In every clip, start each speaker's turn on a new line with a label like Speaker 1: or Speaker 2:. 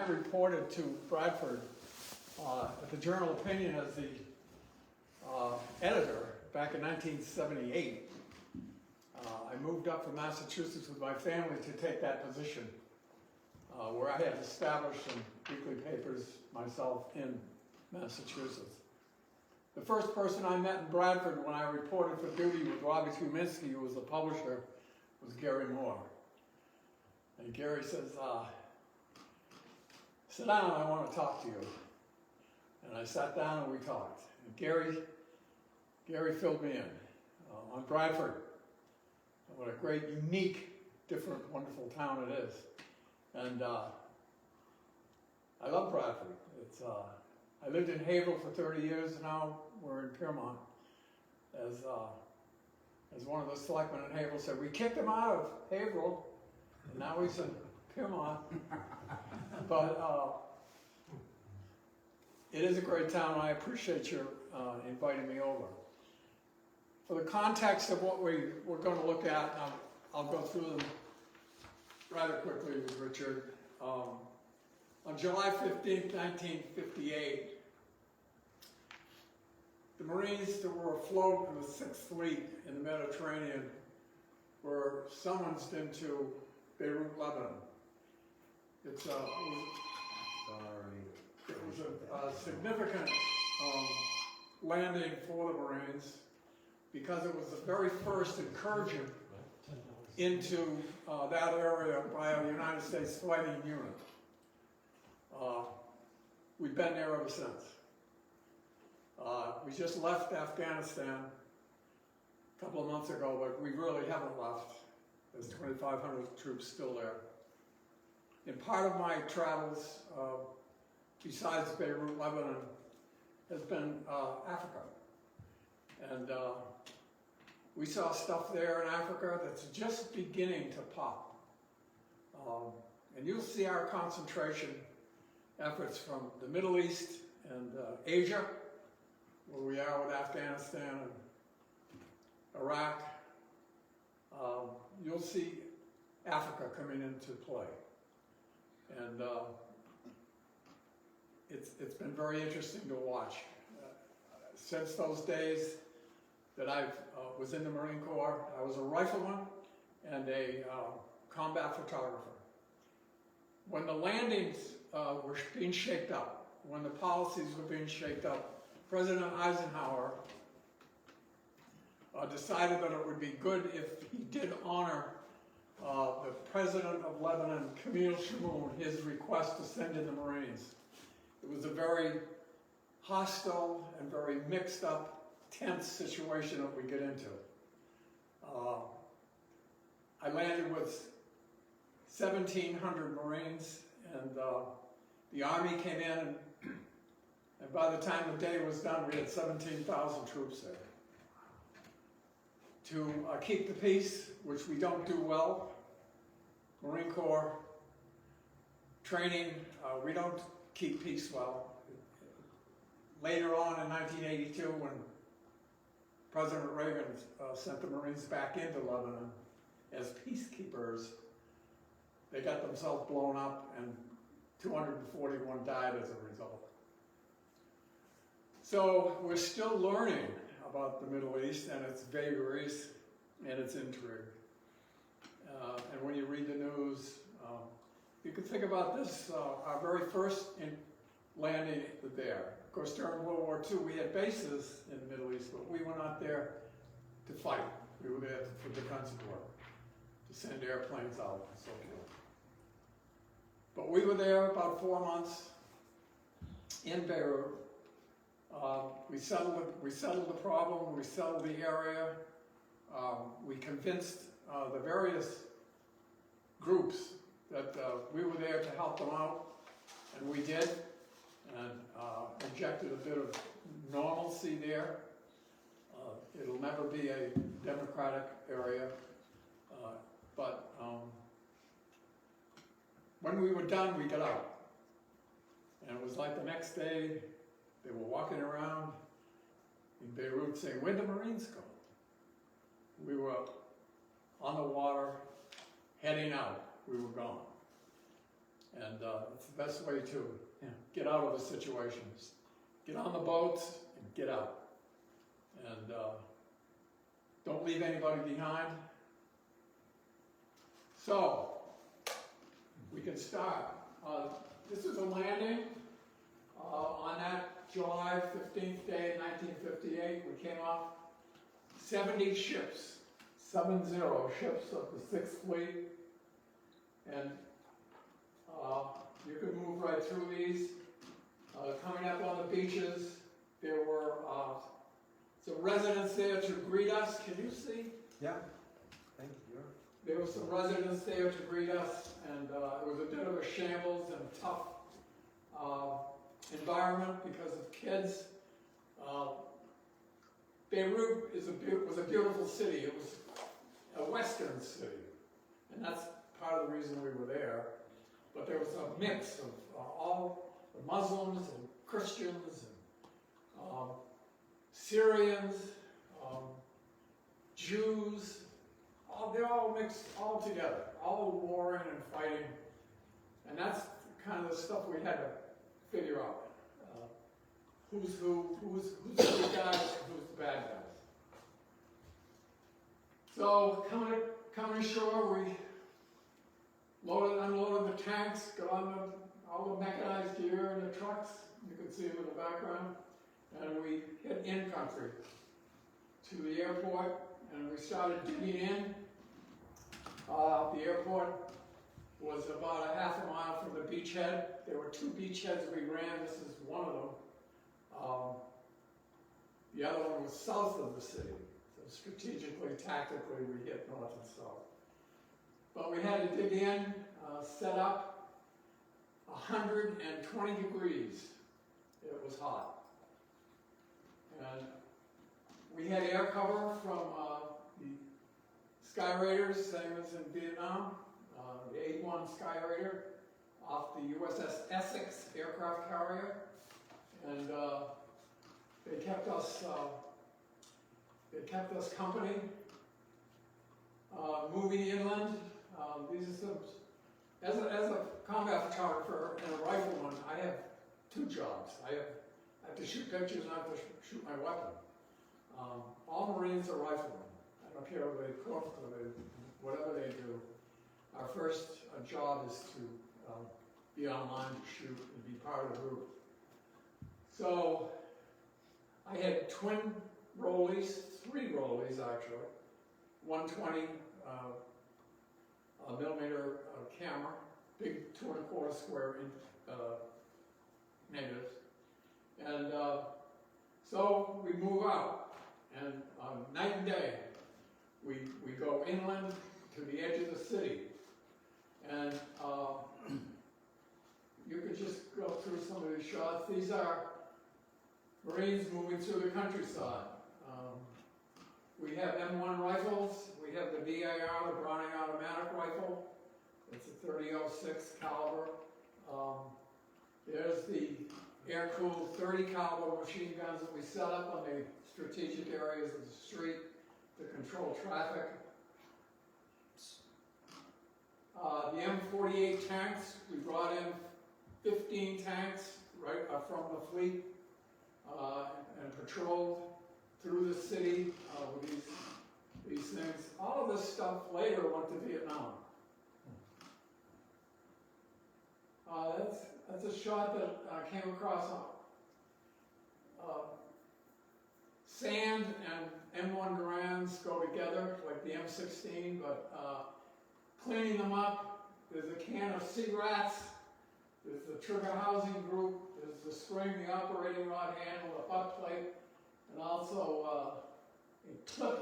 Speaker 1: I reported to Bradford at the Journal Opinion as the editor back in 1978. I moved up from Massachusetts with my family to take that position, where I had established some weekly papers myself in Massachusetts. The first person I met in Bradford when I reported for duty with Robbie Kuminski, who was the publisher, was Gary Moore. And Gary says, sit down, I want to talk to you. And I sat down and we talked. And Gary filled me in on Bradford. What a great, unique, different, wonderful town it is. And I love Bradford. It's, I lived in Haverhill for 30 years, now we're in Piermont. As one of the selectmen in Haverhill said, we kicked him out of Haverhill, and now he's in Piermont. But it is a great town. I appreciate your inviting me over. For the context of what we're going to look at, I'll go through them rather quickly with Richard. On July 15th, 1958, the Marines that were afloat in the 6th Fleet in the Mediterranean were summoned into Beirut, Lebanon. It was a significant landing for the Marines because it was the very first incursion into that area by a United States fighting unit. We've been there ever since. We just left Afghanistan a couple of months ago, but we really haven't left. There's 2,500 troops still there. And part of my travels, besides Beirut, Lebanon, has been Africa. And we saw stuff there in Africa that's just beginning to pop. And you'll see our concentration efforts from the Middle East and Asia, where we are with Afghanistan and Iraq. You'll see Africa coming into play. And it's been very interesting to watch. Since those days that I was in the Marine Corps, I was a rifleman and a combat photographer. When the landings were being shaped up, when the policies were being shaped up, President Eisenhower decided that it would be good if he did honor the President of Lebanon, Camille Chamoun, his request to send in the Marines. It was a very hostile and very mixed up, tense situation that we get into. I landed with 1,700 Marines, and the Army came in, and by the time the day was done, we had 17,000 troops there. To keep the peace, which we don't do well, Marine Corps training, we don't keep peace well. Later on in 1982, when President Reagan sent the Marines back into Lebanon as peacekeepers, they got themselves blown up and 241 died as a result. So we're still learning about the Middle East and its vagaries and its intrigue. And when you read the news, you can think about this, our very first landing there. Of course, during World War II, we had bases in the Middle East, but we were not there to fight. We were there for defensive work, to send airplanes out and so forth. But we were there about 4 months in Beirut. We settled the problem, we settled the area. We convinced the various groups that we were there to help them out, and we did, and injected a bit of normalcy there. It'll never be a democratic area, but when we were done, we got out. And it was like the next day, they were walking around in Beirut saying, where'd the Marines go? We were on the water, heading out. We were gone. And it's the best way to get out of the situations. Get on the boats and get out. And don't leave anybody behind. So, we can start. This is a landing on that July 15th day, 1958. We came off 70 ships, 70 ships of the 6th Fleet. And you can move right through these. Coming up on the beaches, there were some residents there to greet us. Can you see?
Speaker 2: Yeah. Thank you.
Speaker 1: There were some residents there to greet us, and it was a bit of a shambles and tough environment because of kids. Beirut was a beautiful city. It was a Western city, and that's part of the reason we were there. But there was a mix of all the Muslims and Christians and Syrians, Jews. They're all mixed all together, all warring and fighting, and that's kind of the stuff we had to figure out. Who's who, who's the good guys, who's the bad guys. So coming ashore, we loaded and unloaded the tanks, got on all the mechanized gear in the trucks. You can see them in the background, and we hit in country to the airport, and we started digging in. The airport was about a half a mile from the beachhead. There were 2 beachheads we ran. This is one of them. The other one was south of the city. So strategically, tactically, we hit north and south. But we had to dig in, set up 120 degrees. It was hot. And we had air cover from the Sky Raiders, same as in Vietnam, the A-1 Sky Raider off the USS Essex aircraft carrier, and they kept us company. Moving inland, these are some. As a combat photographer and a rifleman, I have 2 jobs. I have to shoot pictures and I have to shoot my weapon. All Marines are riflemen. I don't care whether they cook or whatever they do. Our first job is to be online to shoot and be part of the group. So I had twin rollies, 3 rollies actually, 120 millimeter camera, big 2 1/4 square negatives, and so we move out, and night and day, we go inland to the edge of the city, and you could just go through some of these shots. These are Marines moving through the countryside. We have M1 rifles. We have the BAR, the Browning automatic rifle. It's a 30-06 caliber. There's the air-cooled 30 caliber machine guns that we set up on the strategic areas of the street to control traffic. The M48 tanks, we brought in 15 tanks right from the fleet and patrolled through the city with these things. All of this stuff later went to Vietnam. That's a shot that I came across on sand and M1 Garands go together like the M16, but cleaning them up. There's a can of sea rats. There's the trigger housing group. There's the spring, the operating rod handle, the butt plate, and also a clip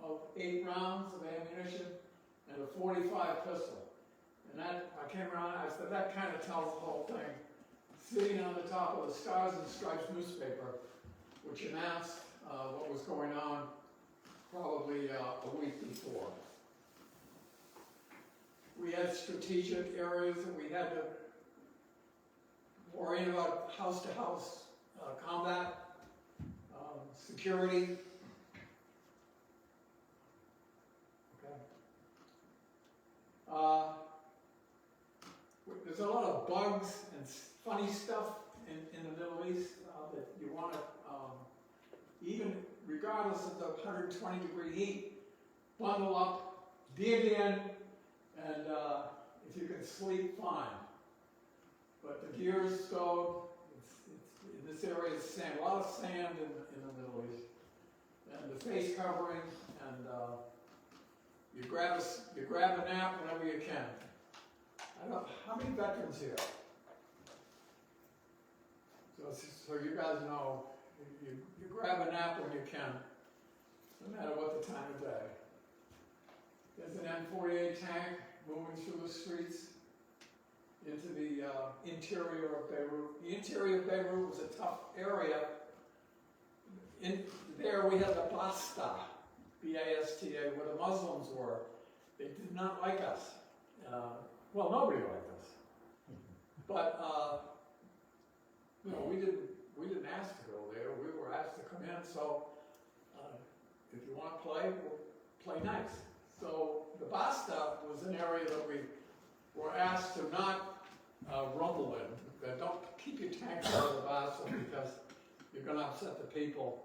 Speaker 1: of 8 rounds of ammunition and a .45 pistol. And that, I came around, I said, that kind of tells the whole thing. Sitting on the top of the Stars and Stripes newspaper, which announced what was going on probably a week before. We had strategic areas that we had to worry about house-to-house combat, security. Okay. There's a lot of bugs and funny stuff in the Middle East that you want to, even regardless of the 120-degree heat, bundle up, dig in, and if you can sleep, fine. But the gear is stowed. In this area, it's sand, a lot of sand in the Middle East, and the face covering, and you grab a nap whenever you can. I don't, how many veterans here? So you guys know, you grab a nap when you can, no matter what the time of day. There's an M48 tank moving through the streets into the interior of Beirut. The interior of Beirut was a tough area. There we had the Basta, B-A-S-T-A, where the Muslims were. They did not like us. Well, nobody liked us. But you know, we didn't ask to go there. We were asked to come in. So if you want to play, we'll play nice. So the Basta was an area that we were asked to not rumble in. Don't keep your tanks out of the Basta because you're going to upset the people.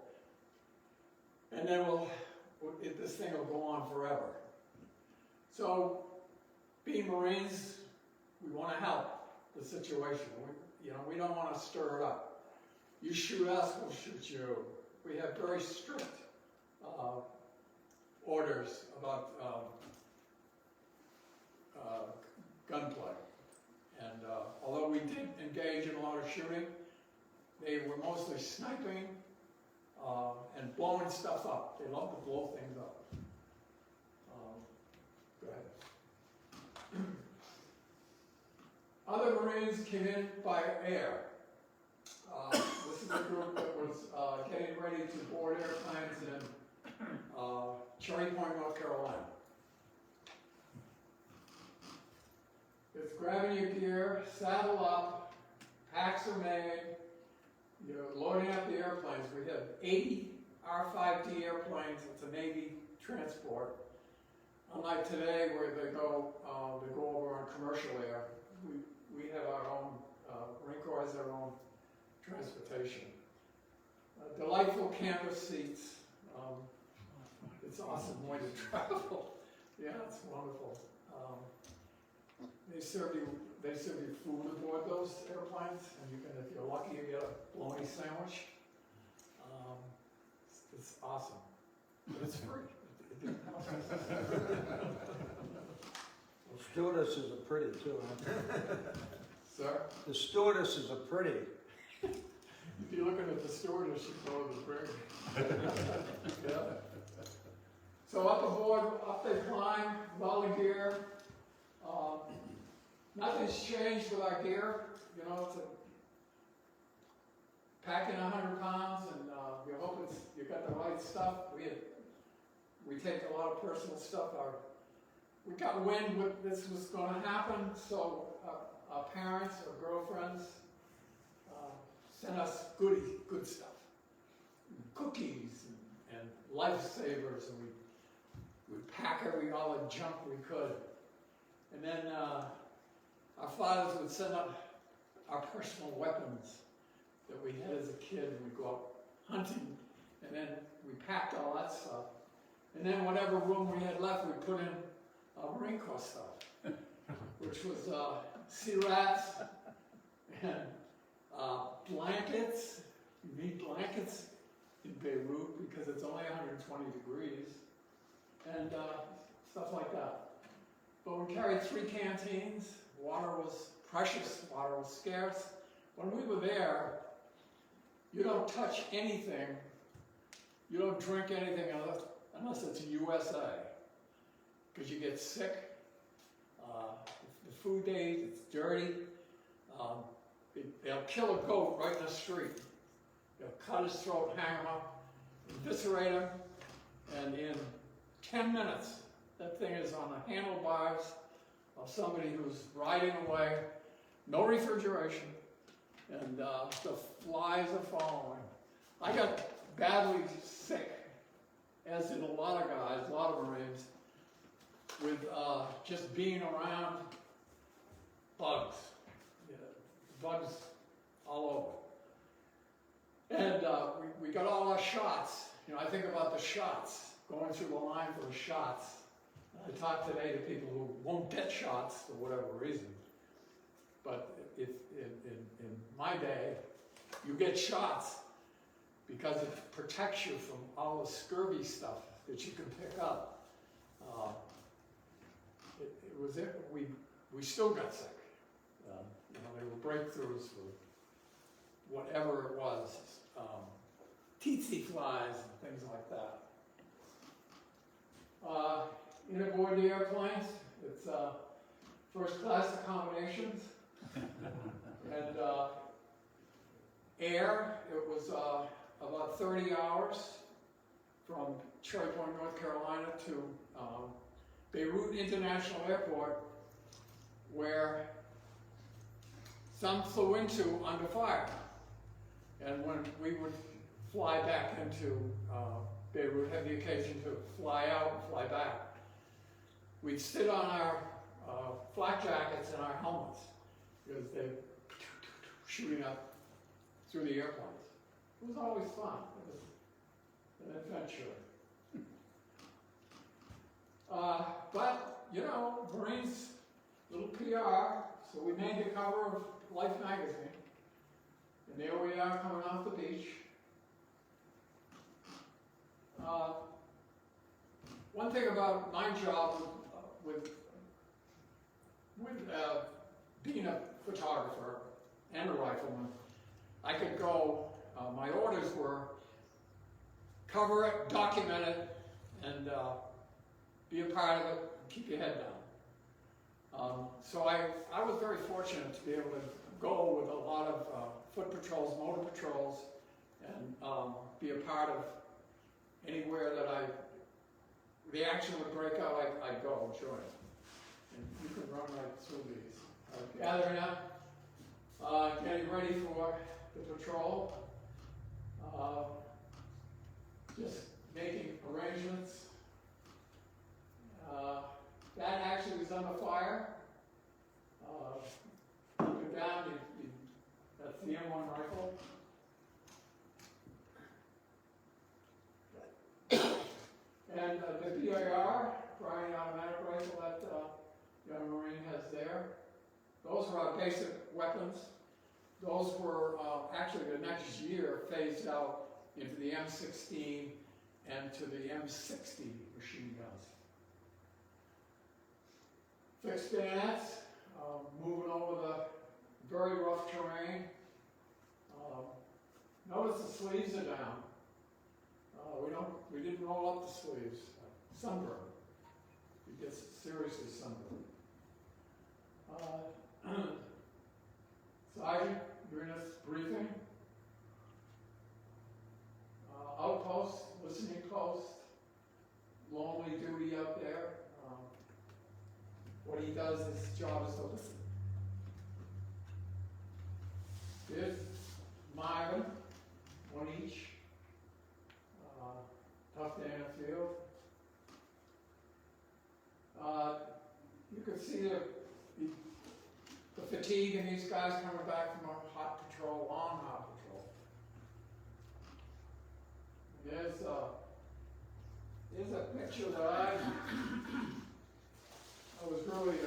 Speaker 1: And then this thing will go on forever. So, being Marines, we want to help the situation. We don't want to stir it up. You shoot us, we'll shoot you. We have very strict orders about gunplay. And although we did engage in a lot of shooting, they were mostly sniping and blowing stuff up. They love to blow things up. Go ahead. Other Marines came in by air. This is a group that was getting ready to board airplanes in Cherry Point, North Carolina. It's grabbing your gear, saddle up, packs are made, you're loading up the airplanes. We have 80 R-5D airplanes. It's a Navy transport. Unlike today where they go over on commercial air, we have our own, Marine Corps has their own transportation. Delightful canvas seats. It's an awesome way to travel. Yeah, it's wonderful. They serve you food aboard those airplanes, and you can, if you're lucky, you get a bologna sandwich. It's awesome. But it's free. It didn't cost us.
Speaker 2: Well, stewardesses are pretty too, huh?
Speaker 1: Sir?
Speaker 2: The stewardesses are pretty.
Speaker 1: If you're looking at the stewardess, you go to the brig. Yeah. So up aboard, up they climb, all the gear. Nothing's changed with our gear. You know, it's packing 100 pounds, and you hope you got the right stuff. We take a lot of personal stuff. We got wind what this was going to happen, so our parents or girlfriends sent us good stuff, cookies and lifesavers, and we pack all the junk we could, and then our fathers would send up our personal weapons that we had as a kid, and we'd go out hunting, and then we packed all that stuff. And then whatever room we had left, we put in Marine Corps stuff, which was sea rats and blankets. You need blankets in Beirut because it's only 120 degrees, and stuff like that. But we carried 3 canteens. Water was precious, water was scarce. When we were there, you don't touch anything, you don't drink anything unless it's USA, because you get sick. The food days, it's dirty. They'll kill a goat right in the street. They'll cut his throat, hang him up, eviscerate him, and in 10 minutes, that thing is on the handlebars of somebody who's riding away, no refrigeration, and the flies are following. I got badly sick, as did a lot of guys, a lot of Marines, with just being around bugs. bugs all over. And we got all our shots. You know, I think about the shots, going through the line for the shots. I talk today to people who won't get shots for whatever reason. But if in my day, you get shots because it protects you from all the scurvy stuff that you can pick up. We still got sick. You know, there were breakthroughs for whatever it was, tsetse flies and things like that. In aboard the airplanes, it's first class accommodations. And air, it was about 30 hours from Cherry Point, North Carolina to Beirut International Airport, where some flew into under fire. And when we would fly back into Beirut, have the occasion to fly out and fly back, we'd sit on our flak jackets and our helmets because they're shooting up through the airplanes. It was always fun. It was an adventure. But, you know, Marines, little PR, so we made the cover of Life magazine. And there we are coming off the beach. One thing about my job with being a photographer and a rifleman, I could go, my orders were cover it, document it, and be a part of it, and keep your head down. So I was very fortunate to be able to go with a lot of foot patrols, motor patrols, and be a part of anywhere that the action would break out, I'd go join it. And you can run right through these. Gathering up, getting ready for the patrol, just making arrangements. That actually was under fire. Looking down, that's the M1 rifle. And the PIR, Bryant automatic rifle that young Marine has there. Those were our basic weapons. Those were actually the next year phased out into the M16 and to the M60 machine guns. Fixed bayonets, moving over the very rough terrain. Notice the sleeves are down. We didn't roll up the sleeves. Sunburn. You get seriously sunburned. Sergeant, you're in this briefing. Outpost, listening post, lonely duty up there. What he does, his job is to listen. Here's Marvin, one each. Tough day in the field. You can see the fatigue in these guys coming back from a hot patrol, long hot patrol. Here's a picture that I was really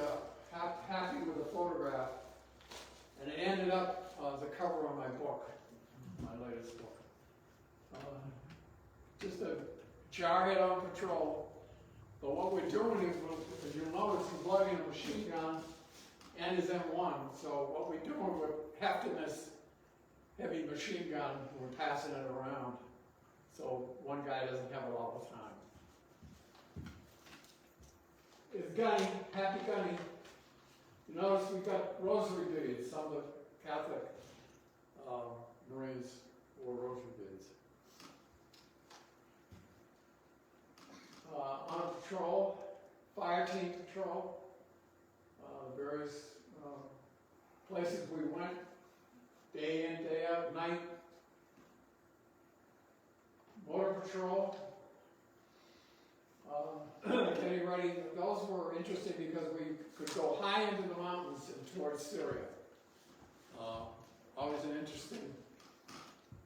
Speaker 1: happy with the photograph, and it ended up the cover of my book, my latest book. Just a jarhead on patrol. But what we're doing is, as you'll notice, he's loading a machine gun and his M1. So what we're doing, we're hefting this heavy machine gun, we're passing it around. So one guy doesn't have it all the time. It's Gunny, Happy Gunny. You notice we've got rosary beads. Some of the Catholic Marines wore rosary beads. On patrol, fire team patrol, various places we went, day in, day out, night. Motor patrol, getting ready. Those were interesting because we could go high into the mountains and towards Syria. Always an interesting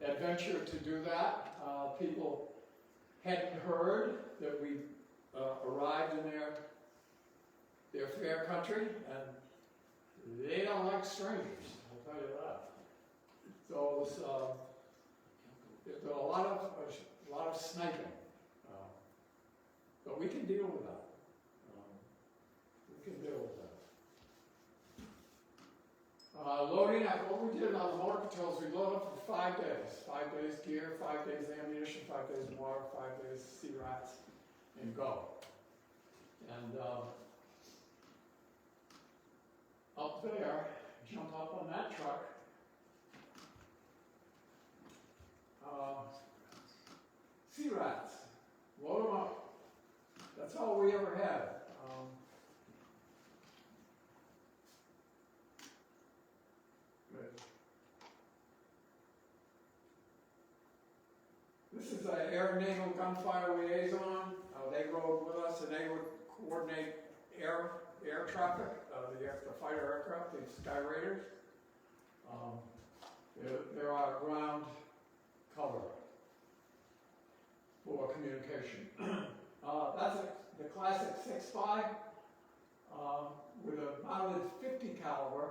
Speaker 1: adventure to do that. People hadn't heard that we arrived in their fair country, and they don't like strangers, I'll tell you that. So it was, there's a lot of sniping, but we can deal with that. We can deal with that. Loading up, what we did on the motor patrols, we loaded up for 5 days. 5 days gear, 5 days ammunition, 5 days water, 5 days sea rats, and go. And up there, jump up on that truck. Sea rats, load them up. That's all we ever had. Good. This is an Air Naval Gunfire Liaison. They rode with us and they would coordinate air traffic, the fighter aircraft, the Sky Raiders. They're our ground cover for communication. That's the classic 6.5 with a mounted 50 caliber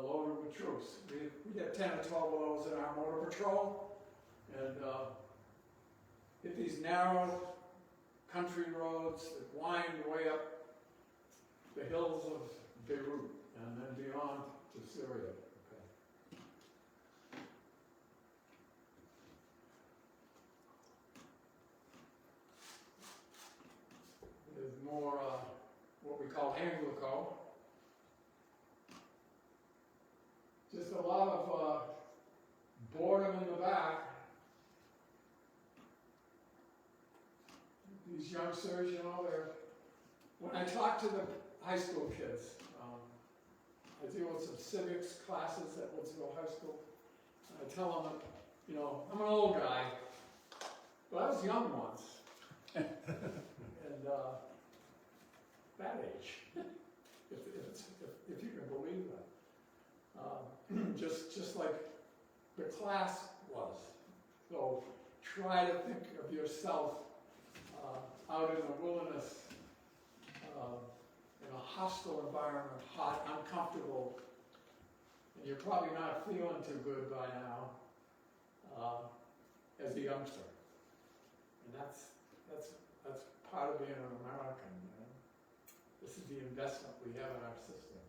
Speaker 1: loaded with troops. We had 10 or 12 of those in our motor patrol, and hit these narrow country roads that wind way up the hills of Beirut and then beyond to Syria. There's more what we call Anglo. Just a lot of boredom in the back. These youngsters, when I talk to the high school kids, I deal with some civics classes at Woodsville High School, and I tell them that, I'm an old guy, but I was young once. And that age, if you can believe that. Just like the class was. So try to think of yourself out in the wilderness, in a hostile environment, hot, uncomfortable, and you're probably not feeling too good by now as a youngster. And that's part of being an American. This is the investment we have in our system.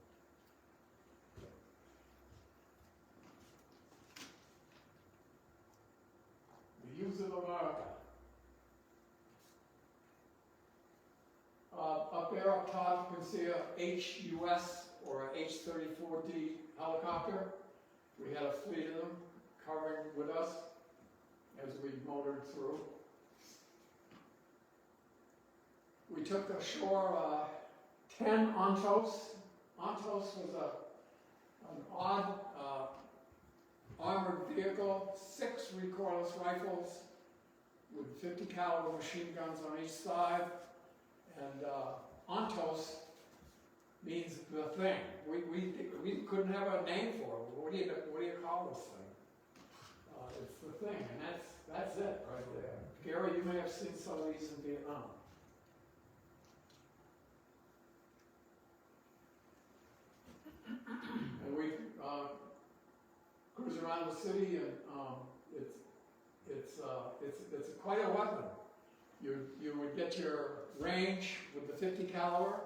Speaker 1: The use of America. Up there, up top, you can see a HUS or a H-34D helicopter. We had a fleet of them covering with us as we motored through. We took ashore 10 Ontos. Ontos was an odd armored vehicle, 6 recoilless rifles with 50 caliber machine guns on each side. And Ontos means the thing. We couldn't have a name for it. What do you call this thing? It's the thing, and that's it right there. Gary, you may have seen some of these in Vietnam. And we cruise around the city, and it's quite a weapon. You would get your range with the 50 caliber.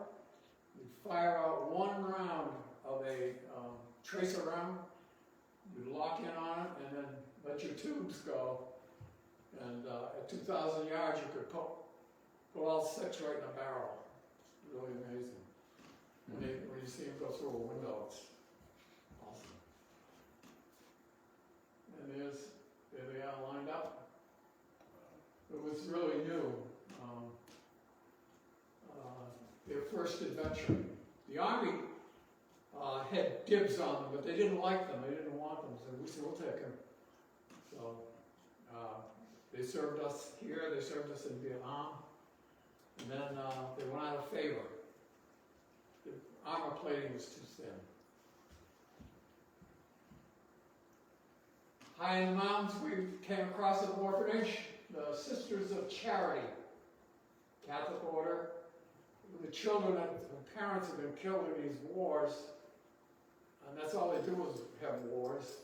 Speaker 1: You'd fire out 1 round of a tracer round. You'd lock in on it, and then let your tubes go. And at 2,000 yards, you could put all 6 right in a barrel. It's really amazing. When you see them go through a window, it's awesome. And there they are lined up. It was really new. Their first adventure. The Army had dibs on them, but they didn't like them. They didn't want them, so we said, we'll take them. So they served us here. They served us in Vietnam. And then they went out of favor. The armor plating was too thin. high in the mountains, we came across an orphanage, the Sisters of Charity, Catholic order. The children and the parents have been killed in these wars, and that's all they do is have wars.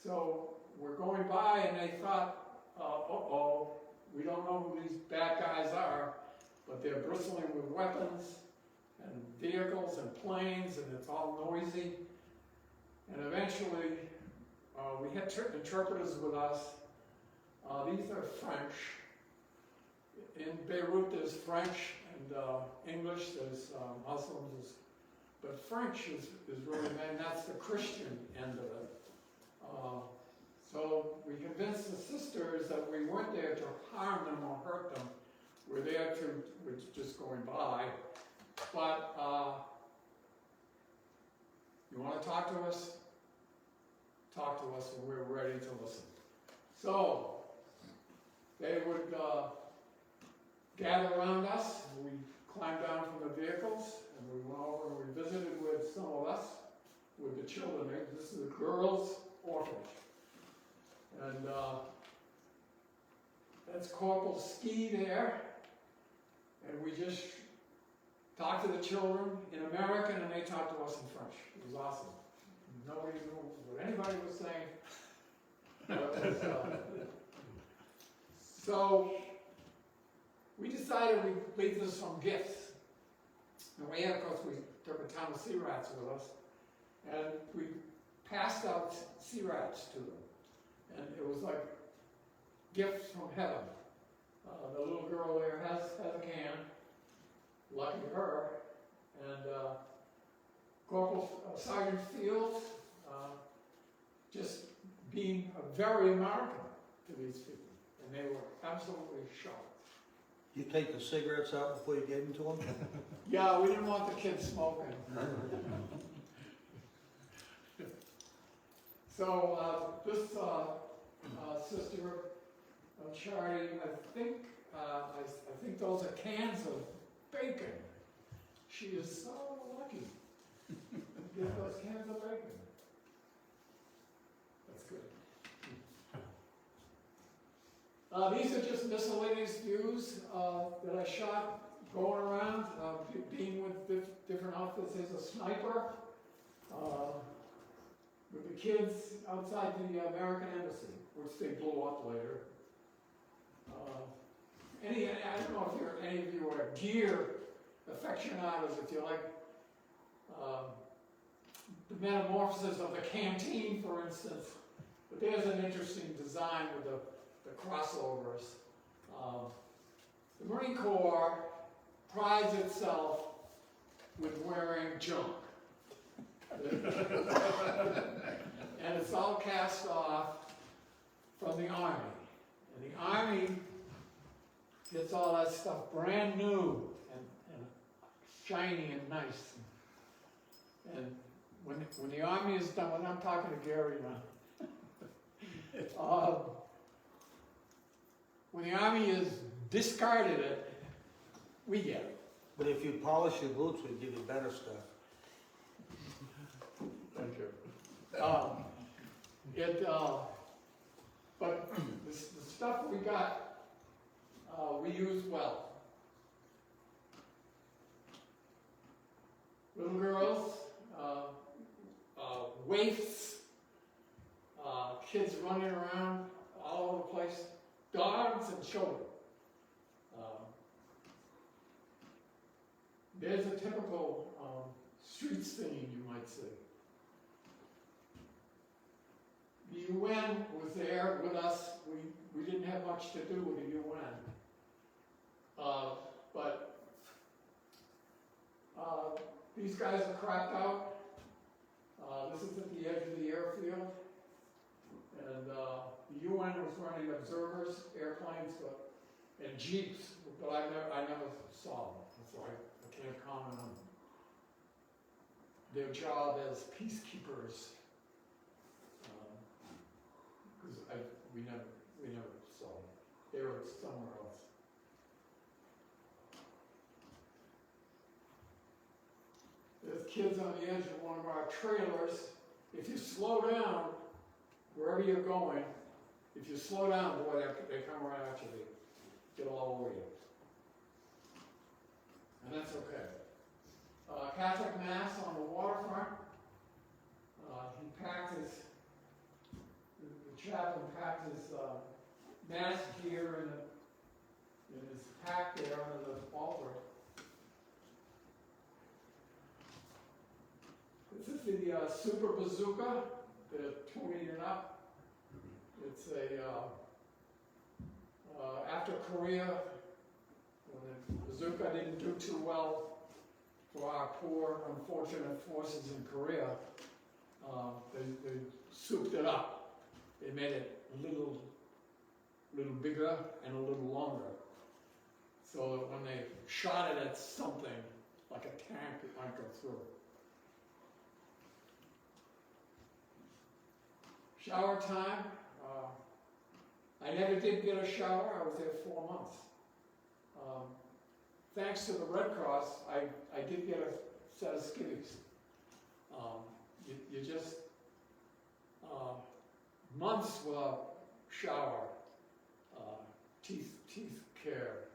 Speaker 1: So we're going by, and they thought, uh-oh, we don't know who these bad guys are, but they're bristling with weapons and vehicles and planes, and it's all noisy. And eventually, we had interpreters with us. These are French. In Beirut, there's French and English, there's Muslims, but French is really, and that's the Christian end of it. So we convinced the sisters that we weren't there to harm them or hurt them. We're just going by. But you want to talk to us? Talk to us when we're ready to listen. So they would gather around us. We climbed down from the vehicles, and we went over and we visited with some of us, with the children. This is a girls' orphanage. And that's Corporal Ski there. And we just talked to the children in American, and they talked to us in French. It was awesome. Nobody knew what anybody was saying. So we decided we'd leave them some gifts. And we had, of course, we took a ton of sea rats with us, and we passed out sea rats to them. And it was like gifts from heaven. The little girl there has a can, lucky her, and Corporal Sergeant Fields, just being very American to these people, and they were absolutely shocked.
Speaker 2: You take the cigarettes out before you gave them to them?
Speaker 1: Yeah, we didn't want the kids smoking. So this sister of Charity, I think those are cans of bacon. She is so lucky to get those cans of bacon. That's good. These are just miscellaneous views that I shot going around, being with different outfits. There's a sniper with the kids outside the American Embassy, which they blew up later. I don't know if any of you are gear aficionados, if you like the metamorphosis of the canteen, for instance. But there's an interesting design with the crossovers. The Marine Corps prides itself with wearing junk. And it's all cast off from the Army. And the Army gets all that stuff brand new and shiny and nice. And when the Army is done, when I'm talking to Gary now, when the Army is discarded it, we get it.
Speaker 2: But if you polish your boots, we'd give you better stuff.
Speaker 1: Thank you. But the stuff we got, we use well. Little girls, waifs, kids running around all over the place, dogs and children. There's a typical street scene, you might say. The UN was there with us. We didn't have much to do with the UN. But these guys are crapped out. This is at the edge of the airfield. And the UN was running observers, airplanes, and jeeps, but I never saw them. So I can't comment on them. Their job as peacekeepers. Because we never saw them. They were somewhere else. There's kids on the edge of one of our trailers. If you slow down, wherever you're going, if you slow down, boy, they come right at you, they get all over you. And that's okay. Catholic Mass on the waterfront. The chaplain packed his Mass gear in his pack there under the altar. This is the Super Bazooka, the 20 and up. It's after Korea, when the bazooka didn't do too well for our poor, unfortunate forces in Korea, they souped it up. They made it a little bigger and a little longer, so that when they shot it at something, like a tank, it might go through. Shower time. I never did get a shower. I was there 4 months. Thanks to the Red Cross, I did get a set of skivvies. You just, months without shower, teeth care,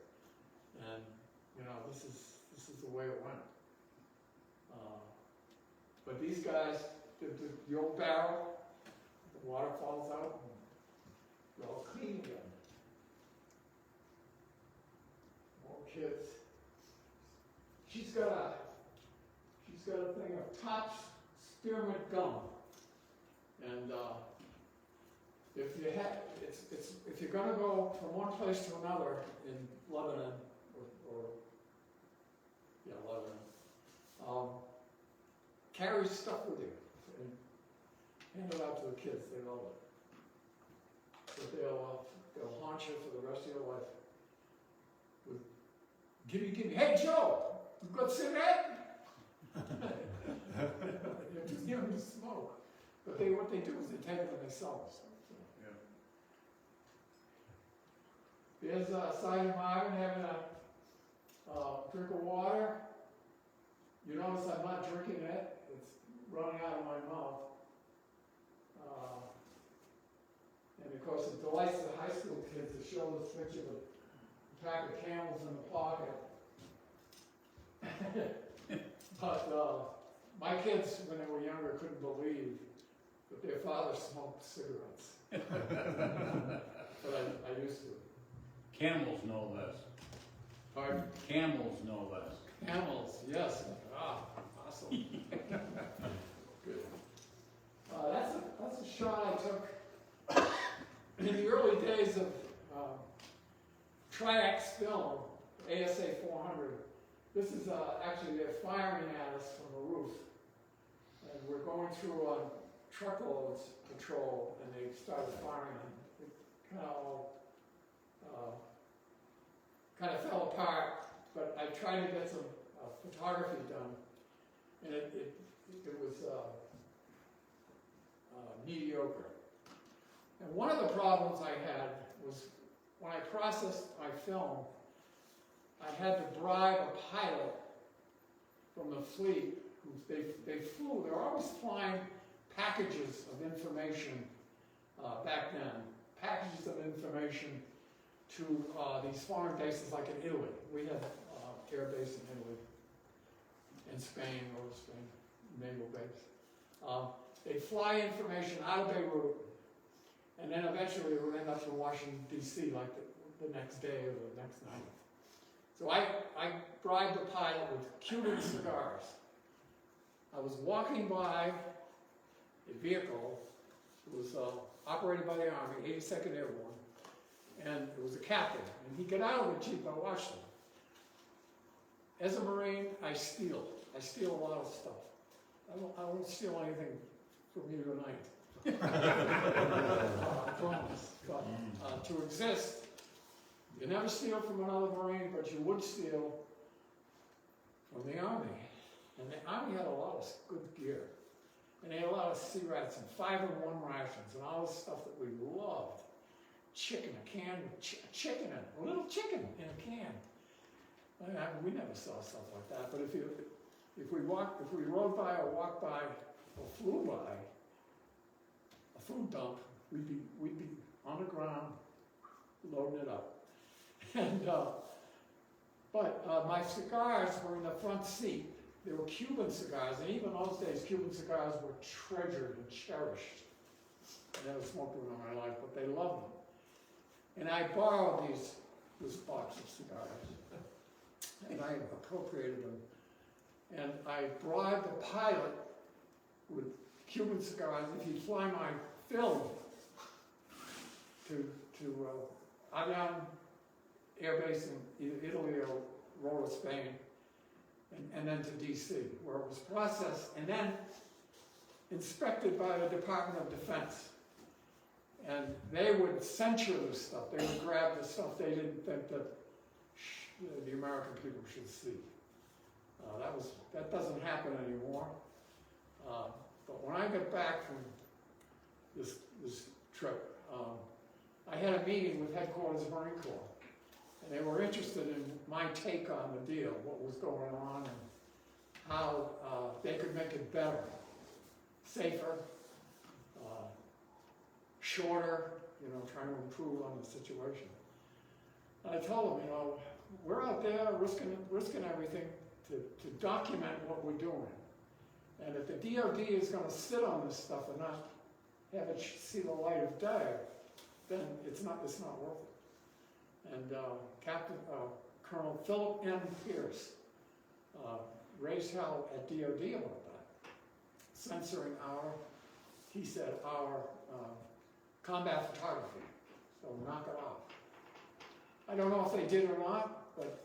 Speaker 1: and you know, this is the way it went. But these guys, the old barrel, the water falls out, and you're all clean again. More kids. She's got a thing of Topps spearmint gum, and if you're gonna go from one place to another in Lebanon Lebanon, carry stuff with you and hand it out to the kids. They love it. But they'll haunt you for the rest of your life with gimme. Hey Joe, you got cigarette? You just give them to smoke. But what they do is they take it and they sell it. Yeah. There's Sergeant Marvin having a drink of water. You notice I'm not drinking it. It's running out of my mouth. And of course it delights the high school kids to show this picture of a pack of Camels in the pocket. But my kids, when they were younger, couldn't believe that their father smoked cigarettes. But I used to.
Speaker 3: Camels know this.
Speaker 1: Pardon?
Speaker 3: Camels know this.
Speaker 1: Camels, yes. Awesome. Good. That's a shot I took in the early days of Triax film, ASA 400. This is actually they're firing at us from the roof. And we're going through a truckloads patrol, and they started firing, and it kind of fell apart, but I tried to get some photography done, and it was mediocre. And one of the problems I had was when I processed my film, I had to bribe a pilot from the fleet. They flew, they were always flying packages of information back then, packages of information to these foreign bases like in Italy. We had air base in Italy, in Spain, over Spain, naval base. They'd fly information out of Beirut, and then eventually it would end up in Washington, D.C. like the next day or the next night. So I bribed the pilot with Cuban cigars. I was walking by a vehicle. It was operated by the Army, 82nd Airborne, and it was a captain. And he'd get out of the Jeep, I watched him. As a Marine, I steal. I steal a lot of stuff. I won't steal anything from you tonight. I promise. But to exist, you never steal from another Marine, but you would steal from the Army. And the Army had a lot of good gear. And they had a lot of cigarettes and 5-in-1 rations and all this stuff that we loved. Chicken, a can with chicken in it, a little chicken in a can. We never saw stuff like that. But if we rode by or walked by or flew by a food dump, we'd be on the ground, loading it up. And, but my cigars were in the front seat. They were Cuban cigars, and even those days, Cuban cigars were treasured and cherished. I never smoked one in my life, but they loved them. And I borrowed this box of cigars, and I appropriated them. And I bribed the pilot with Cuban cigars if he'd fly my film to Avian Air Base in either Italy or Roma, Spain, and then to DC, where it was processed and then inspected by the Department of Defense. And they would censure this stuff. They would grab the stuff they didn't think that the American people should see. That doesn't happen anymore. But when I got back from this trip, I had a meeting with headquarters of Marine Corps, and they were interested in my take on the deal, what was going on, and how they could make it better, safer, shorter, trying to improve on the situation. And I told them, we're out there risking everything to document what we're doing. And if the DOD is going to sit on this stuff and not have it see the light of day, then it's not worth it. And Colonel Philip M. Pierce raised hell at DOD about that, censoring he said, our combat photography. So knock it off. I don't know if they did or not, but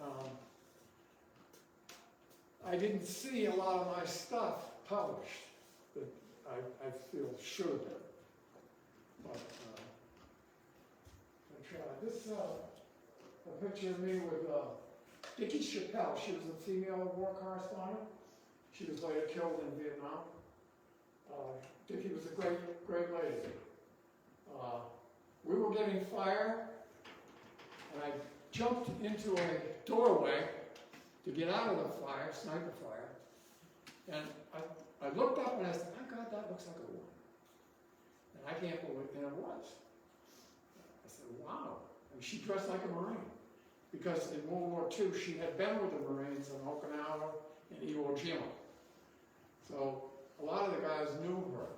Speaker 1: I didn't see a lot of my stuff published that I feel should have been. But I tried. This a picture of me with Dickie Chappelle. She was a female war correspondent. She was later killed in Vietnam. Dickie was a great lady. We were getting fire, and I jumped into a doorway to get out of the fire, sniper fire. And I looked up and I said, my God, that looks like a woman. And I can't believe it, and it was. I said, wow. And she dressed like a Marine. Because in World War II, she had been with the Marines in Okinawa and Iwo Jima. So a lot of the guys knew her,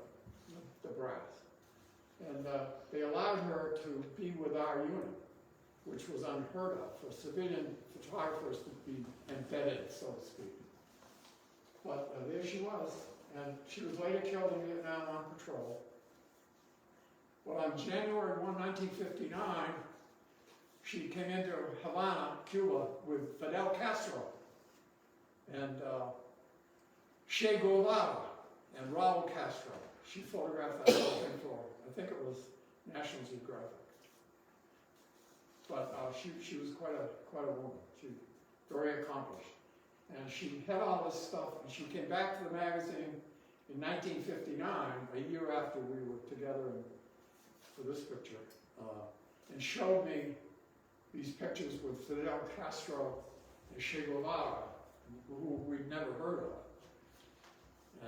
Speaker 1: the brass. And they allowed her to be with our unit, which was unheard of for civilian photographers to be embedded, so to speak. But there she was, and she was later killed in Vietnam on patrol. Well, on January 1, 1959, she came into Havana, Cuba, with Fidel Castro and Che Guevara and Raul Castro. She photographed that whole thing for, I think it was National Geographic. But she was quite a woman. She very accomplished. And she had all this stuff, and she came back to the magazine in 1959, a year after we were together for this picture, and showed me these pictures with Fidel Castro and Che Guevara, who we'd never heard of.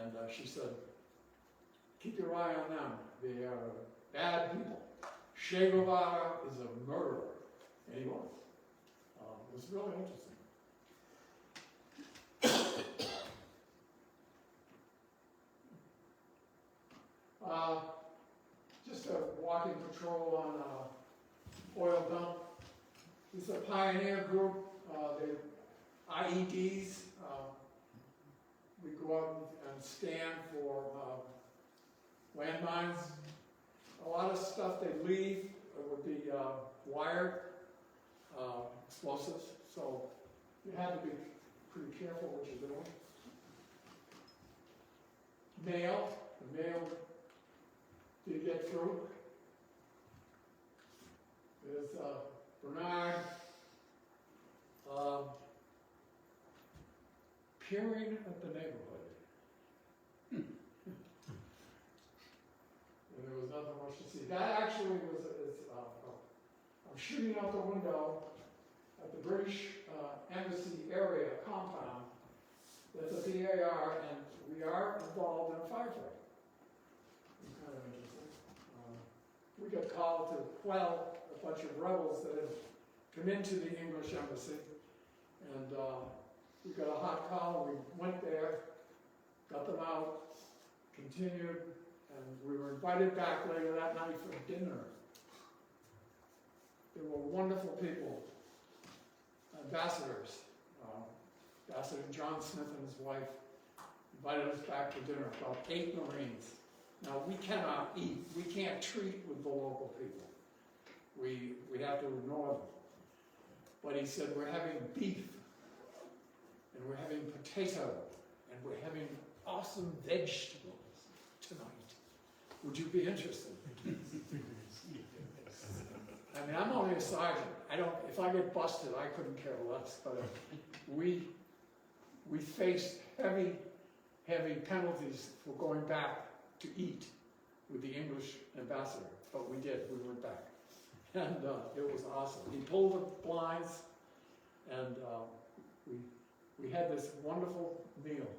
Speaker 1: And she said, keep your eye on them. They are bad people. Che Guevara is a murderer. And he was. It was really interesting. Just a walking patrol on oil dump. This is a pioneer group. The IEDs. We go out and scan for landmines. A lot of stuff they leave would be wired explosives. So you have to be pretty careful what you're doing. Mail. The mail did get through. There's Bernard peering at the neighborhood. And there was nothing much to see. That actually was, I'm shooting out the window at the British Embassy area compound. That's a BAR, and we are involved in a firefight. It's kind of interesting. got called to quell a bunch of rebels that had come into the English embassy. And we got a hot call, we went there, got them out, continued, and we were invited back later that night for dinner. They were wonderful people, ambassadors. Ambassador John Smith and his wife invited us back to dinner, about 8 Marines. Now, we cannot eat, we can't treat with the local people. We have to ignore them. But he said, we're having beef, and we're having potato, and we're having awesome vegetables tonight. Would you be interested? I mean, I'm only a sergeant. If I get busted, I couldn't care less. But we faced heavy penalties for going back to eat with the English ambassador. But we did. We went back. And it was awesome. He pulled the blinds, and we had this wonderful meal.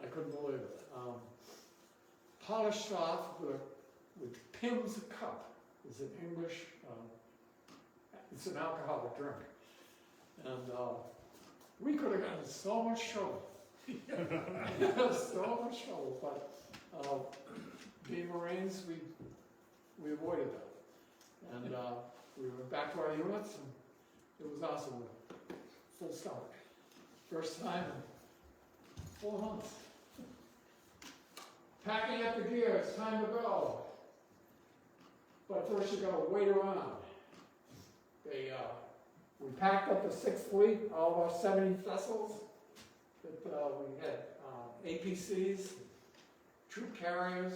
Speaker 1: I couldn't believe it. Polished off with Pim's Cup. It's an English, it's an alcoholic drink. And we could have gotten so much trouble. So much trouble, but being Marines, we avoided that. And we went back to our units, and it was awesome. Full stomach. First time in 4 months. Packing up the gear, it's time to go. But first you gotta wait around. We packed up the 6th Fleet, all of our 70 vessels. We had APCs, troop carriers,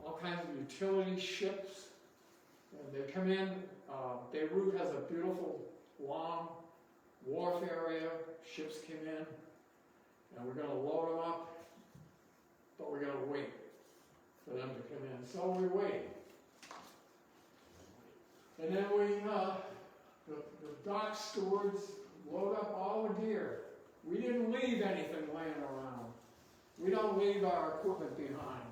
Speaker 1: all kinds of utility ships. And they come in, Beirut has a beautiful, long wharf area. Ships came in, and we're gonna load them up, but we're gonna wait for them to come in. So we wait. And then the dock stewards load up all the gear. We didn't leave anything laying around. We don't leave our equipment behind.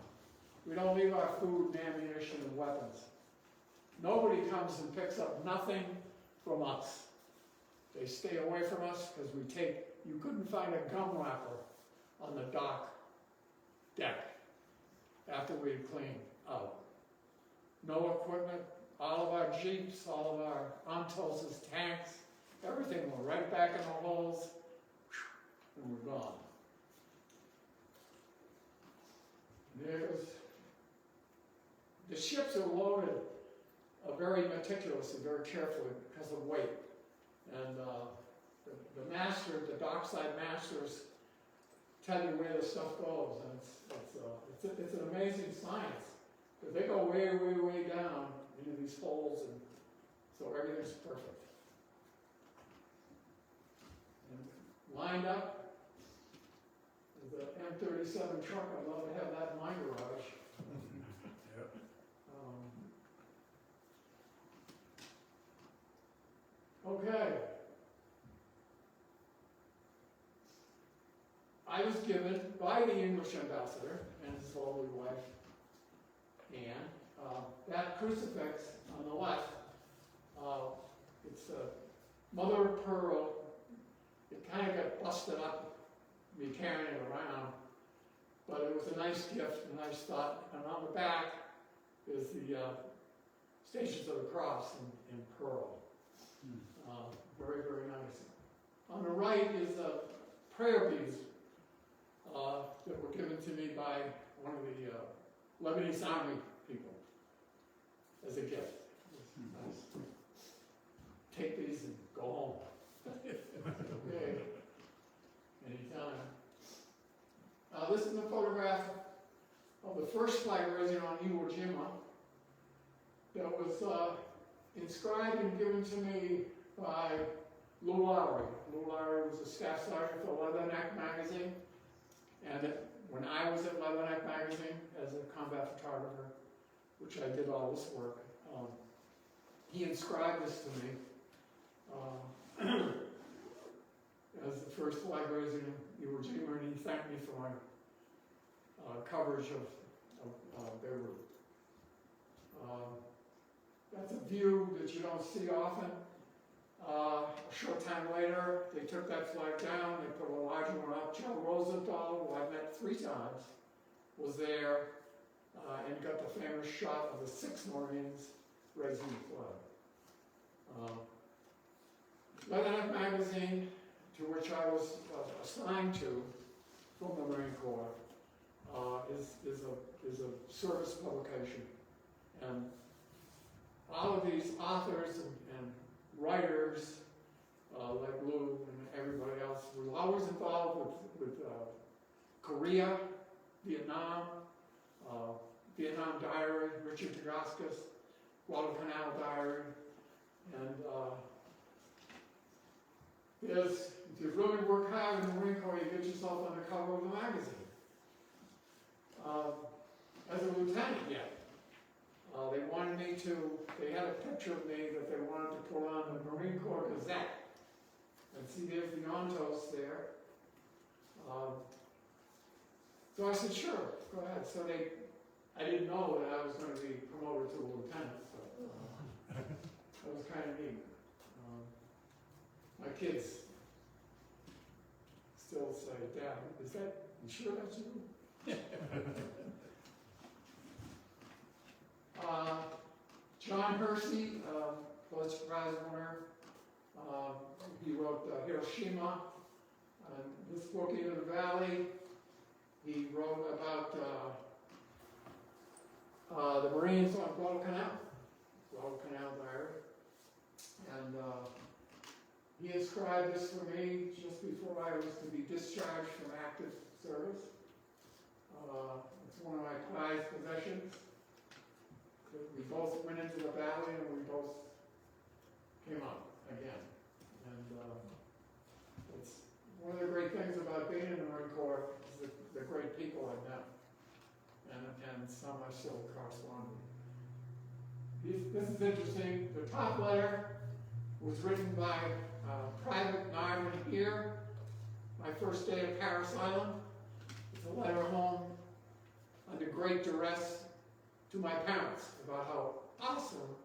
Speaker 1: We don't leave our food and ammunition and weapons. Nobody comes and picks up nothing from us. They stay away from us because you couldn't find a gum wrapper on the dock deck after we had cleaned out. No equipment. All of our Jeeps, all of our Antos's tanks, everything went right back in the holes, and we're gone. The ships are loaded very meticulously, very carefully because of weight. And the dockside masters tell you where the stuff goes, and it's an amazing science. Because they go way, way, way down into these holes, and so everything's perfect. And lined up is the M37 truck. I'd love to have that in my garage.
Speaker 3: Yep.
Speaker 1: Okay. I was given by the English ambassador and his lovely wife, Anne, that crucifix on the left, it's a mother of pearl. It kind of got busted up, me carrying it around, but it was a nice gift, a nice thought. And on the back is the Stations of the Cross in pearl. Very, very nice. On the right is prayer beads that were given to me by one of the Lebanese army people as a gift. Nice. Take these and go home. Okay. Anytime. This is a photograph of the first flag raising on Iwo Jima that was inscribed and given to me by Lou Lowry. Lou Lowry was a staff sergeant for Leatherneck magazine, and when I was at Leatherneck magazine as a combat photographer, which I did all this work, he inscribed this to me as the first flag raising in Iwo Jima, and he thanked me for my coverage of Beirut. view that you don't see often. A short time later, they took that flag down, they put a larger one up. General Rosenthal, who I've met 3 times, was there and got the famous shot of the 6 Marines raising the flag. Leatherneck magazine, to which I was assigned to from the Marine Corps, is a service publication. And all of these authors and writers, like Lou and everybody else, were always involved with Korea, Vietnam, Vietnam Diary, Richard Tagaskis, Guadalcanal Diary, and if you really work hard in the Marine Corps, you get yourself on the cover of the magazine. As a lieutenant yet. They wanted me to, they had a picture of me that they wanted to put on the Marine Corps Gazette. And see, there's the Ontos there. So I said, sure, go ahead. So I didn't know that I was going to be promoted to a lieutenant, so that was kind of neat. My kids still say, Dad, you sure that's you? John Hersey, Pulitzer Prize winner. He wrote Hiroshima, this book, Into the Valley. He wrote about the Marines on Guadalcanal Diary. And he inscribed this for me just before I was to be discharged from active service. It's one of my prized possessions. We both went into the valley and we both came out again. And it's one of the great things about being in the Marine Corps is the great people I met. And some I still correspond with. This is interesting. The top letter was written by Private Marvin here, my first day at Paris Island. It's a letter home under great duress to my parents about how awesome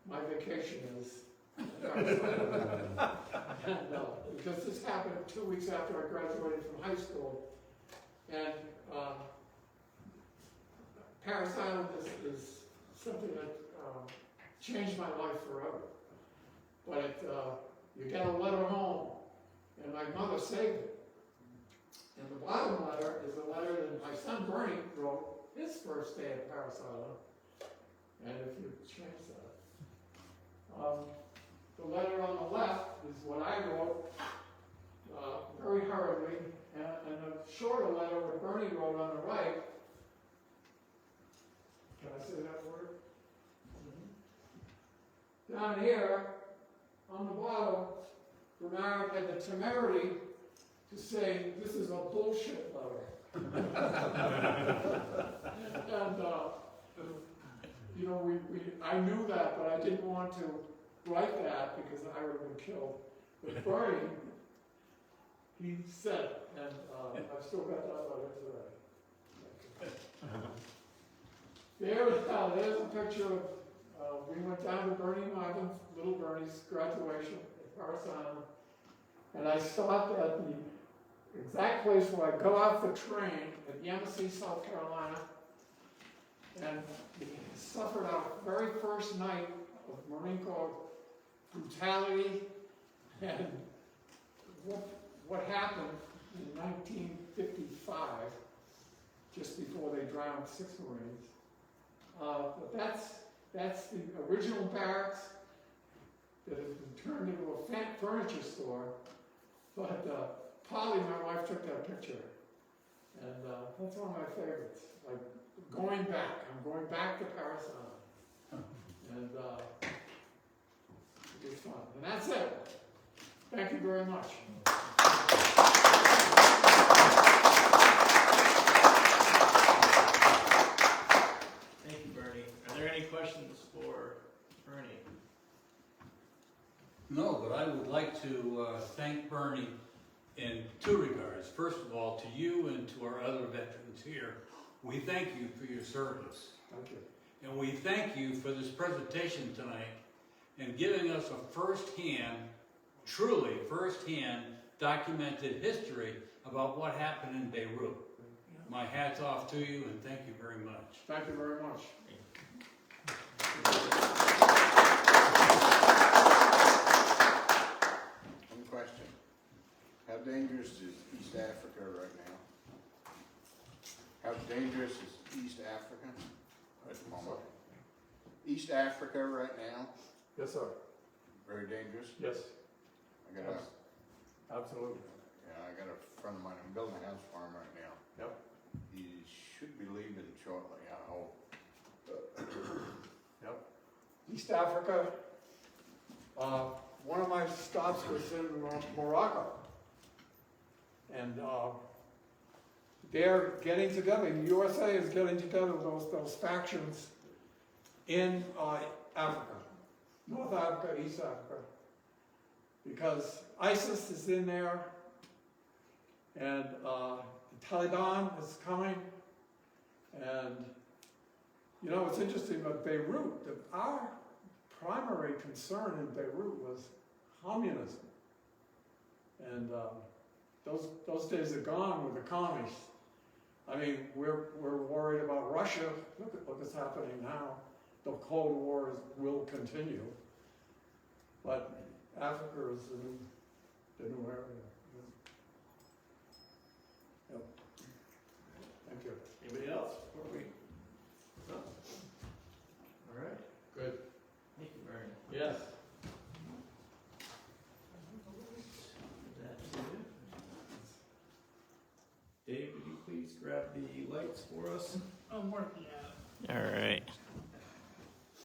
Speaker 1: my vacation is at Paris Island. Because this happened 2 weeks after I graduated from high school. And Paris Island is something that changed my life forever. But you get a letter home, and my mother saved it. And the bottom letter is a letter that my son Bernie wrote his first day at Paris Island. And if you change that. The letter on the left is what I wrote very hurriedly, and a shorter letter what Bernie wrote on the right. Can I say that word? Mm-hmm. Down here, on the bottom, Bernard had the temerity to say, this is a bullshit letter. And, you know, I knew that, but I didn't want to write that because I would have been killed. But Bernie, he said it, and I've still got that letter today. There's a picture of, we went down to Bernie Marvin, little Bernie's graduation at Paris Island, and I stopped at the exact place where I got off the train at Yemassee, South Carolina, and we suffered our very first night of Marine Corps brutality, and what happened in 1955, just before they drowned 6 Marines. But that's the original barracks that has been turned into a furniture store. But Polly, my wife, took that picture, and that's one of my favorites. Like going back, I'm going back to Paris Island, and it was fun. And that's it. Thank you very much.
Speaker 4: Thank you, Bernie. Are there any questions for Bernie?
Speaker 3: No, but I would like to thank Bernie in 2 regards. First of all, to you and to our other veterans here, we thank you for your service.
Speaker 1: Thank you.
Speaker 3: And we thank you for this presentation tonight and giving us a first-hand, truly first-hand documented history about what happened in Beirut. My hat's off to you and thank you very much.
Speaker 1: Thank you very much.
Speaker 5: One question. How dangerous is East Africa right now? How dangerous is East Africa at the moment? East Africa right now,
Speaker 1: Yes, sir.
Speaker 5: very dangerous.
Speaker 1: Yes.
Speaker 5: I got a,
Speaker 1: Absolutely.
Speaker 5: yeah, I got a friend of mine, I'm building a house for him right now.
Speaker 1: Yep.
Speaker 5: He should be leaving shortly, I hope.
Speaker 1: Yep. East Africa, one of my stops was in Morocco. And they're getting together, the USA is getting together those factions in Africa, North Africa, East Africa, because ISIS is in there, and the Taliban is coming, and you know, it's interesting, but Beirut, our primary concern in Beirut was communism. And those days are gone with the commies. I mean, we're worried about Russia. Look what's happening now. The Cold War will continue. But Africa is the new area. Yep. Thank you.
Speaker 4: Anybody else before we? No? All right.
Speaker 1: Good.
Speaker 4: Thank you, Bernie.
Speaker 1: Yes.
Speaker 4: Dave, would you please grab the lights for us?
Speaker 6: I'm working at it.
Speaker 4: All right.